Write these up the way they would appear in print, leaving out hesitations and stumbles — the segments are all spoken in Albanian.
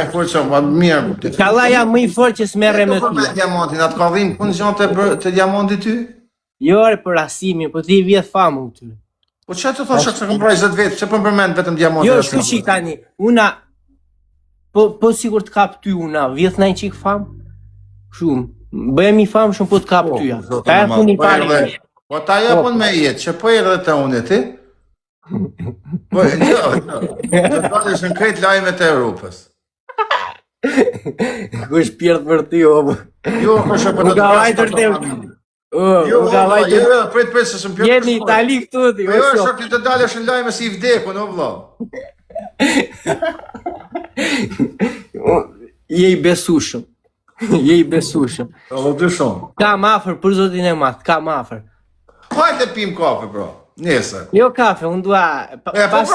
i fort që ma mirë. Kalla jam më i fort që s'merre me ty. Diamantin, atë ka dhim kondicion të diamantit ty? Jo, për asimin, po ti vjet famu ty. Po që të thosh që këmë 20 vetë, që për përmend vetëm diamantin? Jo, shku qik tani, una, po sigur të kap ty una, vjet na i qik fam? Shumë, bëhem i fam shumë po të kap ty ja. Ta e pun i pari. Po ta japon me jetë, që po e dhe të unë ti? Po, do të dalësh në krejt lajmet e Europës. Kush pjertë për ty, o. Jo, kush e për të vajtër të... Jo, prit se shëm pjertë. Jeni Itali këtu, ti. Jo, shok ti të dalësh në lajme si i vdekun, o vëlla. Je i besushëm. Je i besushëm. O dyshon. Kam afer, për zotin e matë, kam afer. Hajde pim kafe, bro. Nesër. Jo kafe, unë dua... Po Brian, po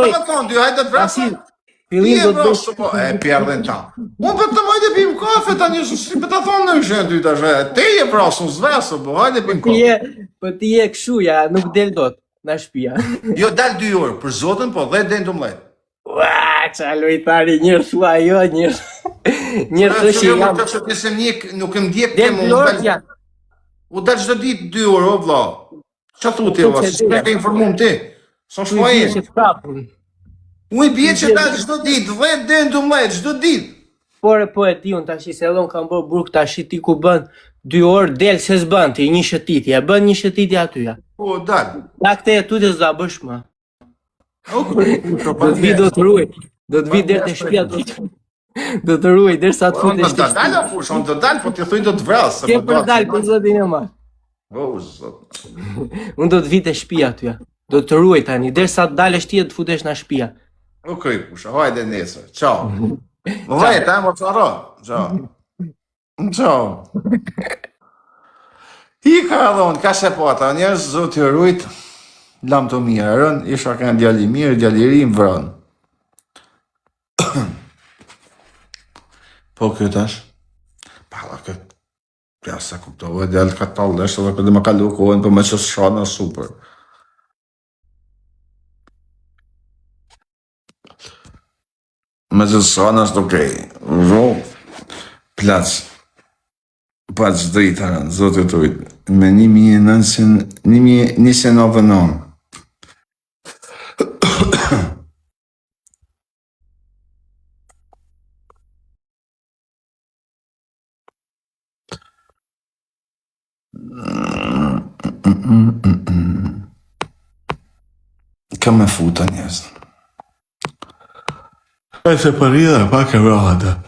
të thonë dy, hajde të vrasë. Fillim do të bëj... E pjerdhen ta. Unë për të hajde pim kafe, ta një shë për të thonë në shën ty të shë. Te je vrasë, unë zvesë, po hajde pim kafe. Po ti je këshuja, nuk del dot, në shpia. Jo, dal 2 orë, për zotën, po 10 den të mlet. Ua, qa lojtari, njërë thua jo, njërë të shi jam. Nuk më djek kemë, u dal qdo ditë 2 orë, o vla. Qa thu ti, o, si s'me ke informum ti? Son shpoje? Uj bje që dalë qdo ditë, 10 den të mlet, qdo ditë. Por e di unë tash i se dhon kam bërë burk tash i ti ku bën 2 orë del se s'bën ti, një shëtitje, bën një shëtitje atyja. Po, dalë. Da këte e tu të zda bësh ma. Do të vi do të ruaj, do të vi dherë të shpia do të ruaj, dherë sa të fut e shpia. Unë do të dalë, apush, unë do të dalë, po të thuj do të vrasë. Ke për dalë, për zotin e ma. O, zot. Unë do të vi të shpia atyja, do të ruaj tani, dherë sa të dalë shtia të futesh në shpia. Ok, pusha, hajde nesër, qao. Më vajt, mo të arro, qao. Qao. I ka edhe unë, ka se po ata njerës, zot i rujt, lam të mirë, rën, isha ka në djali mirë, djali ri më vrën. Po këtë është? Pala këtë, ja se kuptohet, djali ka talë dhe edhe këtë më kalu kohën, për me që së shana super. Me që së shana është okej, ro, plac, plac drejtarën, zotë të ujtë, me 1999. Ka me futa njësë. E se përrida e pak e vrahata.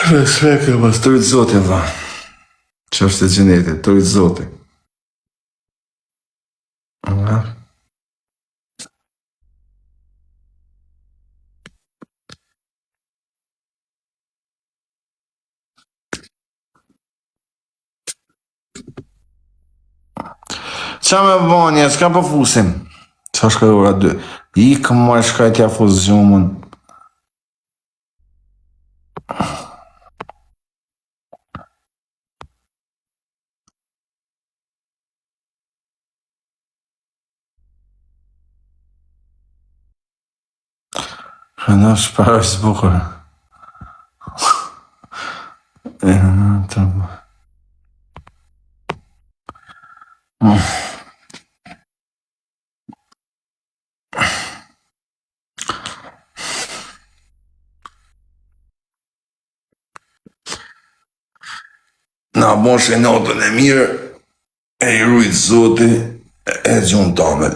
Respekt e pas të rritë zotin, dha. Që është e gjenetit, të rritë zotin. Nga? Qa me bënje, s'ka po fusim. Qa shkaj ora 2. Ikë më shkaj t'ja fus gjumën. Në shparë së bukur. E në të bë. Na bosh e notën e mirë, e i rujtë zoti, e gjunë tamel.